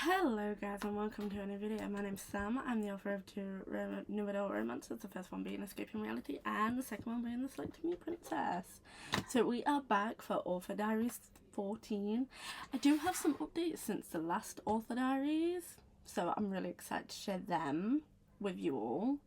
Hello guys and welcome to a new video. My name's Sam. I'm the author of two new adult romances, the first one being Escaping Reality and the second one being the Selective Mute Princess. So we are back for Author Diaries 14. I do have some updates since the last Author Diaries, so I'm really excited to share them with you all.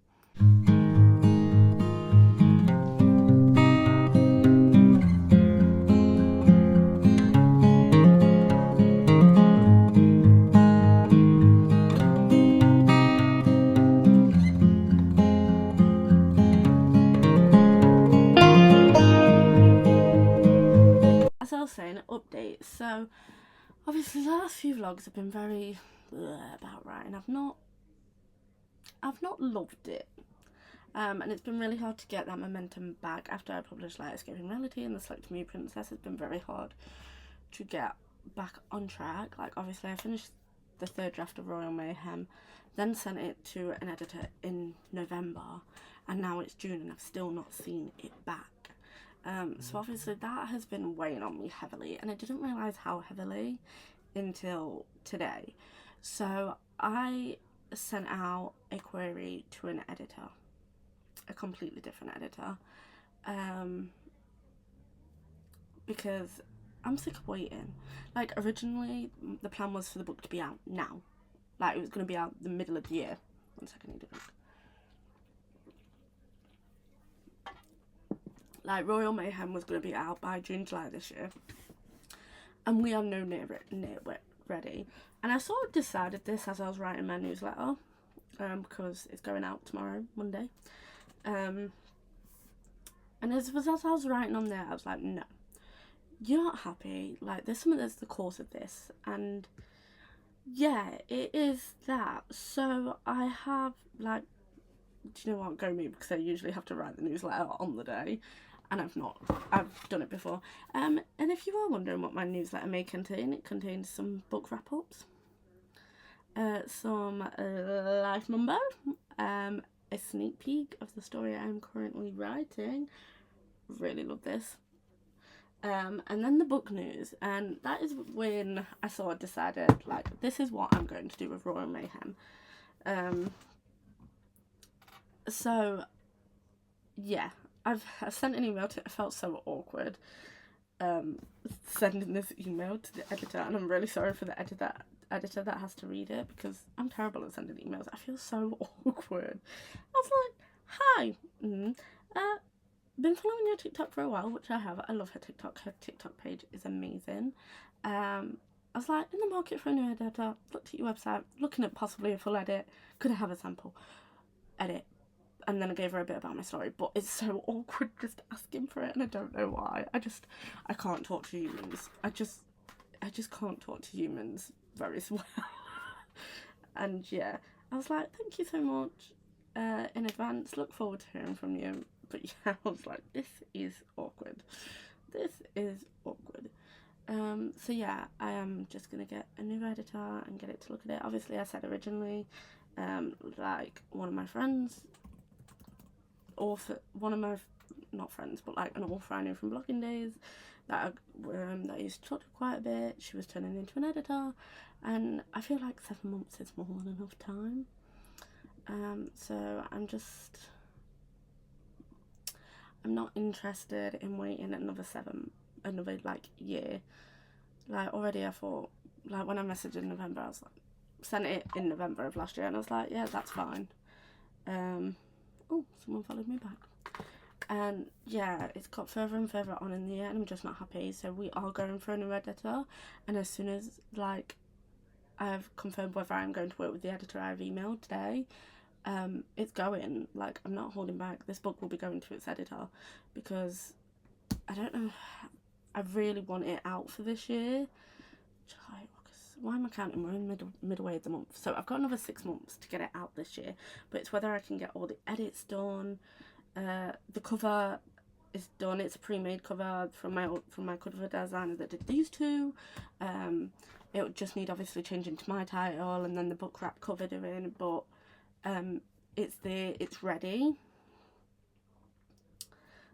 As I was saying, updates. So obviously the last few vlogs have been very about writing. I've not loved it. And it's been really hard to get that momentum back after I published like Escaping Reality and the Selective Mute Princess. It's been very hard to get back on track. Like obviously I finished the third draft of Royal Mayhem, then sent it to an editor in November, and now it's June and I've still not seen it back. So obviously that has been weighing on me heavily, and I didn't realise how heavily until today. So I sent out a query to an editor, a completely different editor, because I'm sick of waiting. Like originally the plan was for the book to be out now, like it was going to be out the middle of the year. One second, I need to look. Like Royal Mayhem was going to be out by June, July this year, and we are no near ready. And I sort of decided this as I was writing my newsletter, because it's going out tomorrow, Monday. And as I was writing on there, I was like, no, you're not happy. Like there's something that's the cause of this, and yeah, it is that. So I have like, do you know what, go me, because I usually have to write the newsletter on the day. And I've done it before. And if you are wondering what my newsletter may contain, it contains some book wrap-ups, some life number, a sneak peek of the story I'm currently writing. Really love this. And then the book news, and that is when I sort of decided, like, this is what I'm going to do with Royal Mayhem. So, yeah. I've sent an email to, I felt so awkward sending this email to the editor, and I'm really sorry for the editor that has to read it, because I'm terrible at sending emails. I feel so awkward. I was like, hi, been following your TikTok for a while, which I have. I love her TikTok. Her TikTok page is amazing. I was like, in the market for a new editor, looked at your website, looking at possibly a full edit, could I have a sample edit? And then I gave her a bit about my story, but it's so awkward just asking for it, and I don't know why. I can't talk to humans. I just can't talk to humans very well. And yeah, I was like, thank you so much in advance. Look forward to hearing from you. But yeah, I was like, this is awkward. This is awkward. So yeah, I am just gonna get a new editor and get it to look at it. Obviously, I said originally, like one of my friends, author, one of my, not friends, but like an author I knew from blogging days that I used to talk to quite a bit, she was turning into an editor, and I feel like 7 months is more than enough time. So I'm not interested in waiting another like year. Like already I thought, like when I messaged in November, I was like, sent it in November of last year, and I was like, yeah, that's fine. Oh, someone followed me back. And yeah, it's got further and further on in the year, and I'm just not happy. So we are going for a new editor, and as soon as like I've confirmed whether I'm going to work with the editor I've emailed today, it's going. Like, I'm not holding back. This book will be going to its editor, because I don't know, I really want it out for this year. July, August, why am I counting? We're in midway of the month, so I've got another 6 months to get it out this year, but it's whether I can get all the edits done. The cover is done. It's a pre-made cover from my cover designer that did these two. It would just need obviously changing to my title, and then the book wrap cover doing, but it's ready.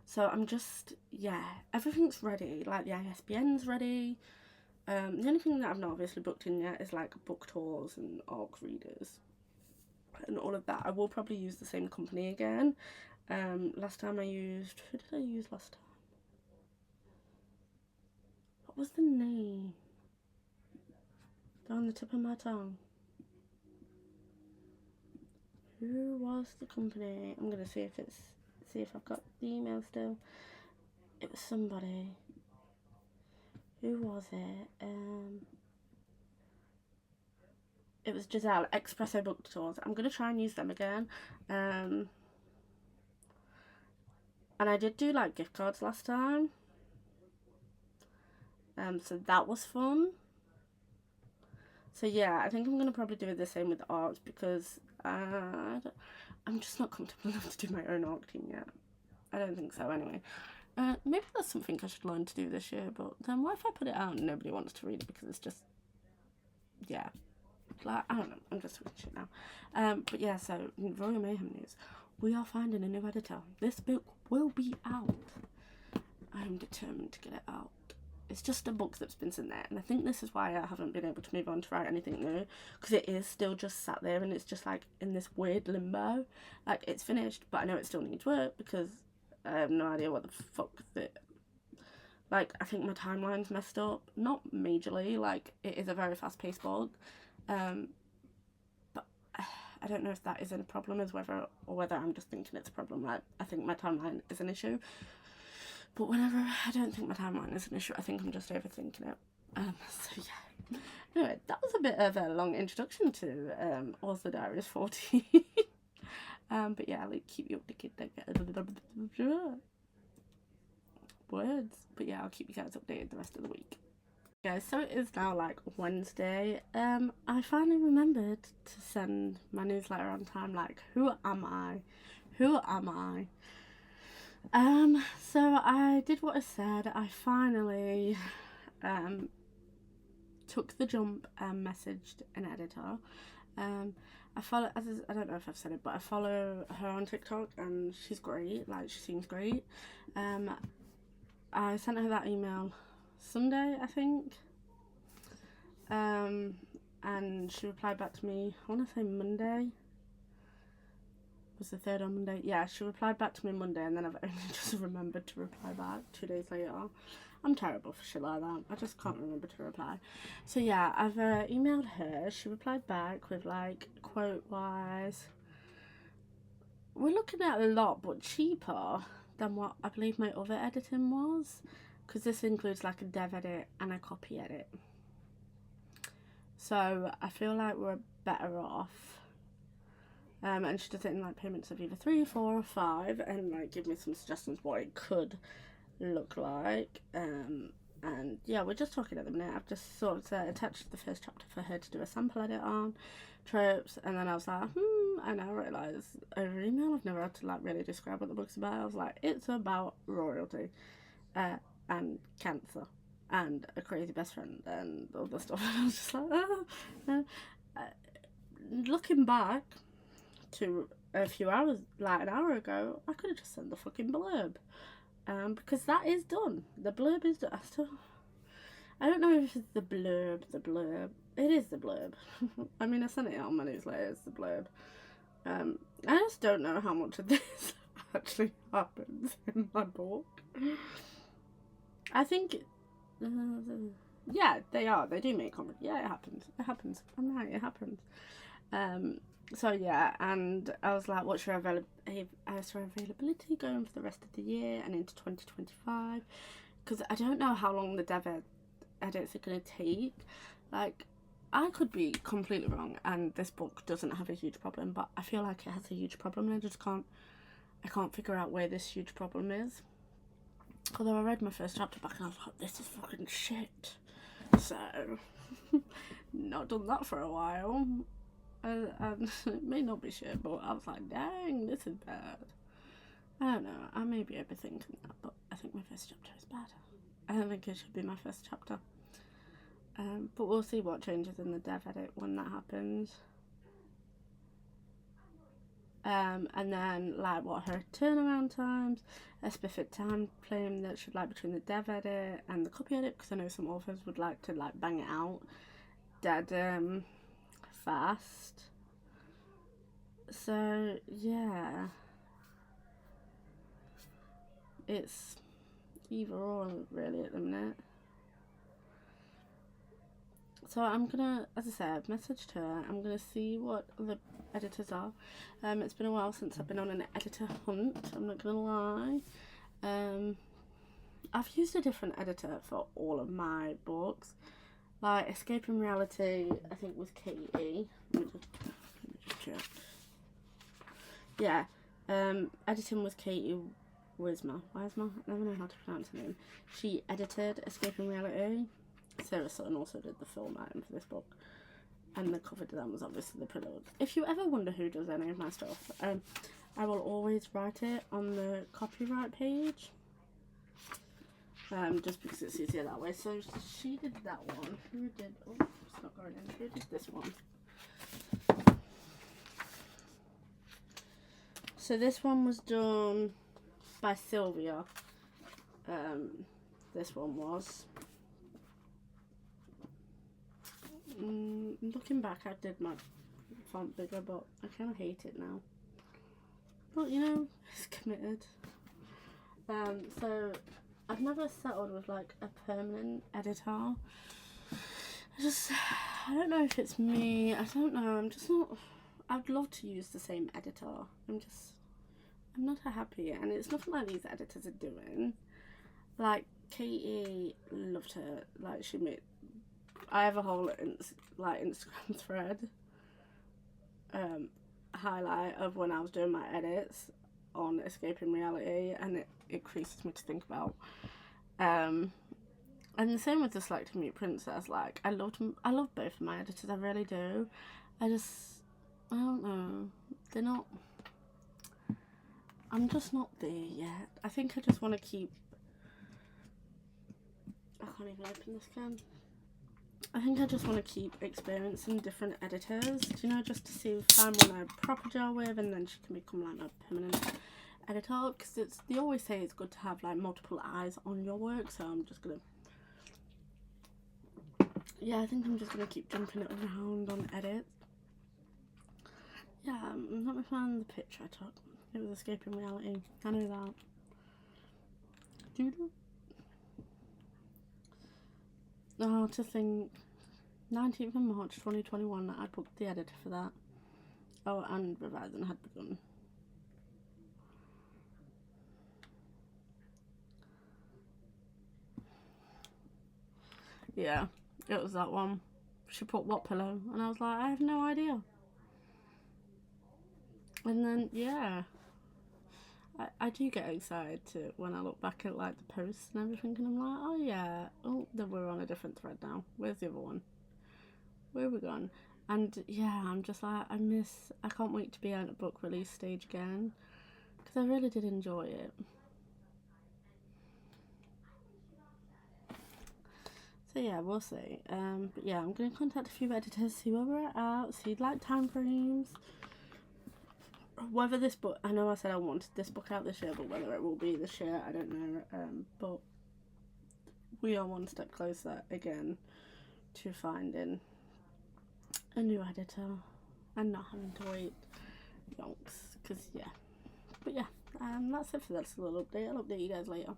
So I'm just, yeah, everything's ready. Like the ISBN's ready, The only thing that I've not obviously booked in yet is like book tours and ARC readers and all of that. I will probably use the same company again. Last time I used, who did I use last time? What was the name? They're on the tip of my tongue. Who was the company? I'm gonna see if I've got the email still. It was somebody. Who was it? It was Giselle, Espresso Book Tours. I'm gonna try and use them again. And I did do like gift cards last time. So that was fun. So yeah, I think I'm gonna probably do it the same with ARC because I'm just not comfortable enough to do my own ARC team yet. I don't think so anyway. Maybe that's something I should learn to do this year, but then what if I put it out and nobody wants to read it because it's just, yeah, like, I don't know, I'm just switching shit now. But yeah, so Royal Mayhem news, we are finding a new editor. This book will be out. I'm determined to get it out. It's just a book that's been sitting there, and I think this is why I haven't been able to move on to write anything new, because it is still just sat there and it's just like in this weird limbo. Like, it's finished, but I know it still needs work because I have no idea what the fuck that, like, I think my timeline's messed up. Not majorly, like, it is a very fast-paced book, but I don't know if that is a problem or whether I'm just thinking it's a problem. Like, I think my timeline is an issue, but whenever I don't think my timeline is an issue, I think I'm just overthinking it. So yeah. Anyway, that was a bit of a long introduction to Also Dairies 14. But yeah, I'll keep you updated. Words. But yeah, I'll keep you guys updated the rest of the week. Guys, so it is now like Wednesday. I finally remembered to send my newsletter on time. Like, who am I? Who am I? So I did what I said. I finally took the jump and messaged an editor. I follow, I don't know if I've said it, but I follow her on TikTok and she's great. Like, she seems great. I sent her that email Sunday, I think. And she replied back to me, I want to say Monday. Was the 3rd on Monday? Yeah, she replied back to me Monday, and then I've only just remembered to reply back 2 days later. I'm terrible for shit like that. I just can't remember to reply. So yeah, I've emailed her. She replied back with, like, quote-wise, we're looking at a lot, but cheaper than what I believe my other editing was, because this includes, like, a dev edit and a copy edit. So I feel like we're better off. And she does it in, like, payments of either 3, 4, or 5, and, like, give me some suggestions what it could look like. And yeah, we're just talking at the minute. I've just sort of attached the first chapter for her to do a sample edit on, tropes, and then I was like, I now realise over email I've never had to, like, really describe what the book's about. I was like, it's about royalty, and cancer, and a crazy best friend, and all the stuff. And I was just like, looking back to a few hours, like an hour ago, I could have just sent the fucking blurb, because that is done. The blurb is done. I don't know if it's the blurb. It is the blurb. I mean, I sent it out on my newsletter. It's the blurb. I just don't know how much of this actually happens in my book. I think, yeah, they are. They do make comments. Yeah, it happens. It happens. I'm right. It happens. So yeah, and I was like, what's your availability going for the rest of the year and into 2025? Because I don't know how long the dev edits are going to take. Like, I could be completely wrong and this book doesn't have a huge problem, but I feel like it has a huge problem and I can't figure out where this huge problem is. Although I read my first chapter back and I was like, this is fucking shit. So, not done that for a while. And it may not be shit, but I was like, dang, this is bad. I don't know, I may be overthinking that, but I think my first chapter is bad. I don't think it should be my first chapter. But we'll see what changes in the dev edit when that happens. and then like what her turnaround times, a specific time frame that should like between the dev edit and the copy edit, because I know some authors would like to like bang it out dead fast. So yeah, it's either or really at the minute. So I'm gonna, as I said, I've messaged her. I'm gonna see what the editors are. It's been a while since I've been on an editor hunt, I'm not gonna lie. I've used a different editor for all of my books. Like Escaping Reality, I think was Katie. Let me just check. Yeah. Editing was Katie Wisma. I never know how to pronounce her name. She edited Escaping Reality. Sarah Sutton also did the film item for this book, and the cover design was obviously the prelude. If you ever wonder who does any of my stuff, I will always write it on the copyright page, just because it's easier that way. So she did that one. Who did? Oh, it's not going in. Who did this one? So this one was done by Sylvia. This one was. Looking back, I did my font bigger, but I kind of hate it now. But you know, it's committed. So I've never settled with like a permanent editor. I don't know if it's me. I don't know. I'm just not. I'd love to use the same editor. I'm not happy, and it's nothing like these editors are doing. Like Katie loved her. Like she made. I have a whole Instagram thread highlight of when I was doing my edits on Escaping Reality, and it creases me to think about. And the same with the Selective Mute Princess. Like I love both of my editors, I really do. I don't know. They're not. I'm just not there yet. I think I just want to keep. I can't even open this can. I think I just want to keep experiencing different editors, you know, just to see if I'm one I proper gel with, and then she can become like a permanent editor, because they always say it's good to have like multiple eyes on your work. So I'm just gonna, yeah, I think I'm just gonna keep jumping it around on edits. Yeah, I'm not a fan of the picture I took. It was Escaping Reality. I know that. Doodle. Oh, to think, 19th of March 2021, I booked the editor for that. Oh, and revising had begun. Yeah, it was that one. She put what pillow? And I was like, I have no idea. And then, yeah. I do get excited when I look back at like the posts and everything, and I'm like, oh yeah, oh, then we're on a different thread now. Where's the other one? Where are we gone? And yeah, I'm just like, I can't wait to be at a book release stage again, because I really did enjoy it. So yeah, we'll see. But yeah, I'm going to contact a few editors, see where we're at, see like time frames. Whether this book, I know I said I wanted this book out this year, but whether it will be this year, I don't know. But we are one step closer again to finding a new editor and not having to wait yonks. Because yeah, but yeah, that's it for this little update. I'll update you guys later.